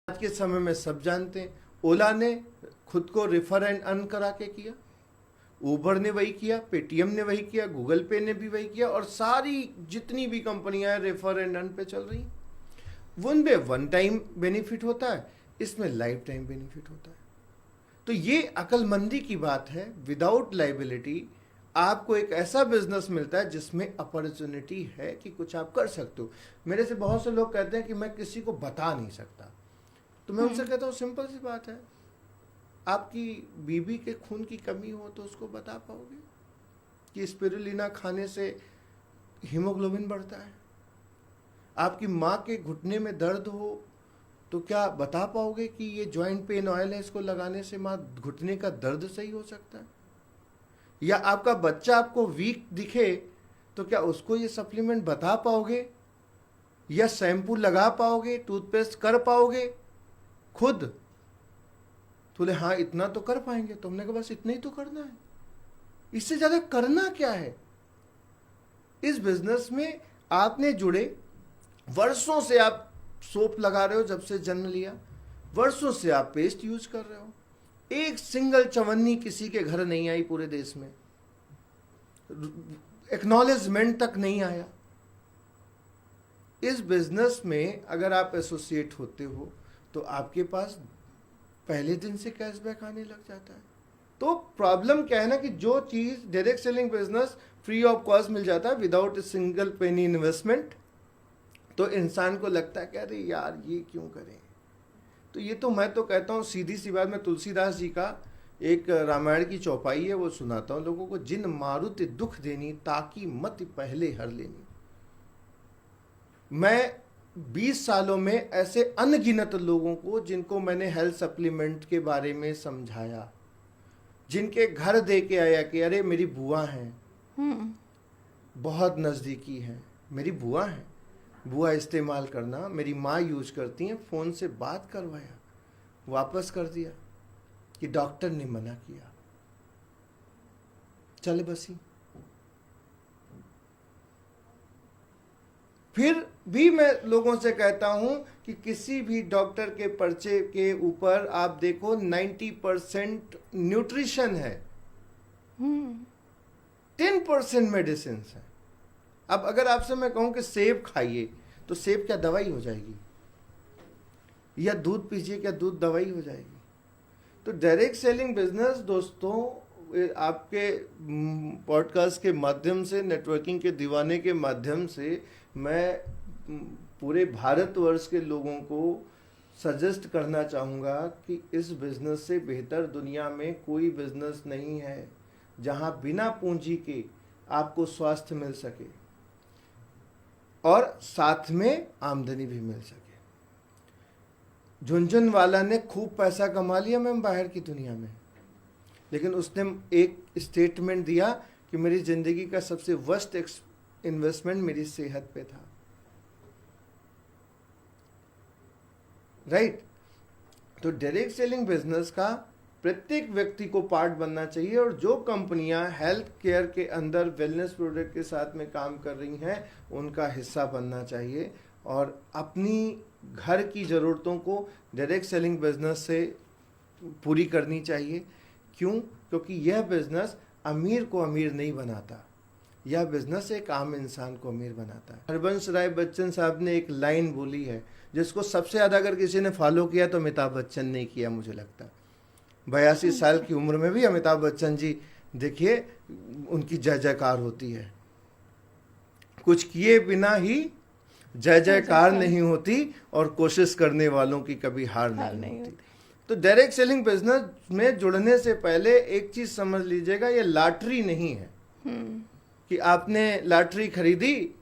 आज के समय में सब जानते हैं, ओला ने खुद को रेफर एंड अर्न करा के किया, उबर ने वही किया, पेटीएम ने वही किया, गूगल पे ने भी वही किया, और सारी जितनी भी कंपनियां हैं रेफर एंड अर्न पे चल रही हैं। उनमें वन टाइम बेनिफिट होता है, इसमें लाइफ टाइम बेनिफिट होता है। तो ये अक्लमंदी की बात है। विदाउट लाइबिलिटी आपको एक ऐसा बिजनेस मिलता है जिसमें अपॉर्चुनिटी है कि कुछ आप कर सकते हो। मेरे से बहुत से लोग कहते हैं कि मैं किसी को बता नहीं सकता, तो मैं उनसे कहता हूँ सिंपल सी बात है, आपकी बीबी के खून की कमी हो तो उसको बता पाओगे कि स्पिरुलिना खाने से हीमोग्लोबिन बढ़ता है? आपकी माँ के घुटने में दर्द हो तो क्या बता पाओगे कि ये जॉइंट पेन ऑयल है, इसको लगाने से माँ घुटने का दर्द सही हो सकता है? या आपका बच्चा आपको वीक दिखे तो क्या उसको ये सप्लीमेंट बता पाओगे, या शैम्पू लगा पाओगे, टूथपेस्ट कर पाओगे खुद? तो बोले हाँ इतना तो कर पाएंगे। तो हमने कहा बस इतना ही तो करना है, इससे ज्यादा करना क्या है? इस बिजनेस में आपने जुड़े, वर्षों से आप सोप लगा रहे हो, जब से जन्म लिया वर्षों से आप पेस्ट यूज कर रहे हो, एक सिंगल चवन्नी किसी के घर नहीं आई पूरे देश में, एक्नॉलेजमेंट तक नहीं आया। इस बिजनेस में अगर आप एसोसिएट होते हो तो आपके पास पहले दिन से कैशबैक आने लग जाता है। तो प्रॉब्लम क्या है ना कि जो चीज direct selling business free of cost मिल जाता है without a single penny investment, तो इंसान को लगता है कि अरे यार ये क्यों करें। तो ये तो मैं तो कहता हूँ सीधी सी बात, मैं तुलसीदास जी का एक रामायण की चौपाई है वो सुनाता हूँ लोगों को। जिन मारुति दुख देनी ताकि मत पहले हर लेनी। मैं 20 सालों में ऐसे अनगिनत लोगों को जिनको मैंने हेल्थ सप्लीमेंट के बारे में समझाया, जिनके घर दे के आया कि अरे मेरी बुआ है, बहुत नज़दीकी है, मेरी बुआ है, बुआ इस्तेमाल करना, मेरी माँ यूज करती हैं, फ़ोन से बात करवाया, वापस कर दिया कि डॉक्टर ने मना किया, चल बसी। फिर भी मैं लोगों से कहता हूं कि किसी भी डॉक्टर के पर्चे के ऊपर आप देखो 90% न्यूट्रिशन है, 10% मेडिसिन है। अब अगर आपसे मैं कहूं कि सेब खाइए तो सेब क्या दवाई हो जाएगी? या दूध पीजिए क्या दूध दवाई हो जाएगी? तो डायरेक्ट सेलिंग बिजनेस दोस्तों, आपके पॉडकास्ट के माध्यम से, नेटवर्किंग के दीवाने के माध्यम से मैं पूरे भारतवर्ष के लोगों को सजेस्ट करना चाहूँगा कि इस बिजनेस से बेहतर दुनिया में कोई बिजनेस नहीं है जहाँ बिना पूंजी के आपको स्वास्थ्य मिल सके और साथ में आमदनी भी मिल सके। झुनझुनवाला ने खूब पैसा कमा लिया मैम बाहर की दुनिया में, लेकिन उसने एक स्टेटमेंट दिया कि मेरी जिंदगी का सबसे वर्स्ट इन्वेस्टमेंट मेरी सेहत पे था। राइट? तो डायरेक्ट सेलिंग बिजनेस का प्रत्येक व्यक्ति को पार्ट बनना चाहिए, और जो कंपनियां हेल्थ केयर के अंदर वेलनेस प्रोडक्ट के साथ में काम कर रही हैं उनका हिस्सा बनना चाहिए, और अपनी घर की ज़रूरतों को डायरेक्ट सेलिंग बिजनेस से पूरी करनी चाहिए। क्यों? क्योंकि यह बिजनेस अमीर को अमीर नहीं बनाता, यह बिजनेस एक आम इंसान को अमीर बनाता है। हरबंश राय बच्चन साहब ने एक लाइन बोली है जिसको सबसे ज़्यादा अगर किसी ने फॉलो किया तो अमिताभ बच्चन ने किया, मुझे लगता है। 82 साल की उम्र में भी अमिताभ बच्चन जी देखिए उनकी जय जयकार होती है। कुछ किए बिना ही जय जयकार नहीं होती, और कोशिश करने वालों की कभी हार नहीं होती। तो डायरेक्ट सेलिंग बिजनेस में जुड़ने से पहले एक चीज समझ लीजिएगा, ये लॉटरी नहीं है कि आपने लॉटरी खरीदी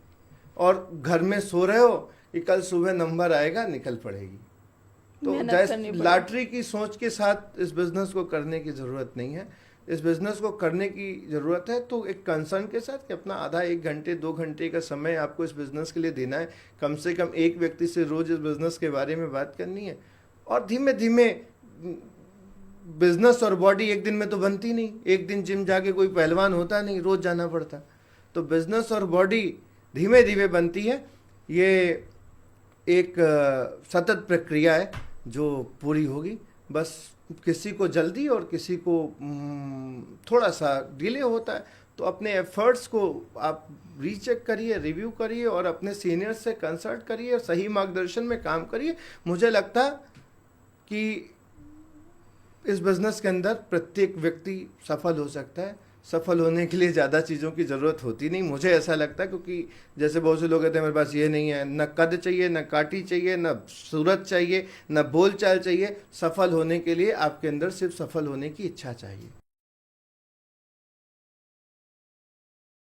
और घर में सो रहे हो कि कल सुबह नंबर आएगा निकल पड़ेगी। तो लॉटरी की सोच के साथ इस बिजनेस को करने की जरूरत नहीं है। इस बिजनेस को करने की जरूरत है तो एक कंसर्न के साथ कि अपना आधा 1 घंटे 2 घंटे का समय आपको इस बिजनेस के लिए देना है। कम से कम एक व्यक्ति से रोज इस बिजनेस के बारे में बात करनी है, और धीमे धीमे बिजनेस और बॉडी एक दिन में तो बनती नहीं। एक दिन जिम जाके कोई पहलवान होता नहीं, रोज जाना पड़ता। तो बिजनेस और बॉडी धीमे धीमे बनती है। ये एक सतत प्रक्रिया है। जो पूरी होगी। बस किसी को जल्दी और किसी को थोड़ा सा डिले होता है, तो अपने एफर्ट्स को आप रीचेक करिए, रिव्यू करिए और अपने सीनियर्स से कंसल्ट करिए और सही मार्गदर्शन में काम करिए। मुझे लगता है कि इस बिज़नेस के अंदर प्रत्येक व्यक्ति सफल हो सकता है। सफल होने के लिए ज़्यादा चीज़ों की ज़रूरत होती नहीं, मुझे ऐसा लगता है, क्योंकि जैसे बहुत से लोग कहते हैं मेरे पास ये नहीं है, न कद चाहिए, न काठी चाहिए, न सूरत चाहिए, न बोलचाल चाहिए। सफल होने के लिए आपके अंदर सिर्फ सफल होने की इच्छा चाहिए।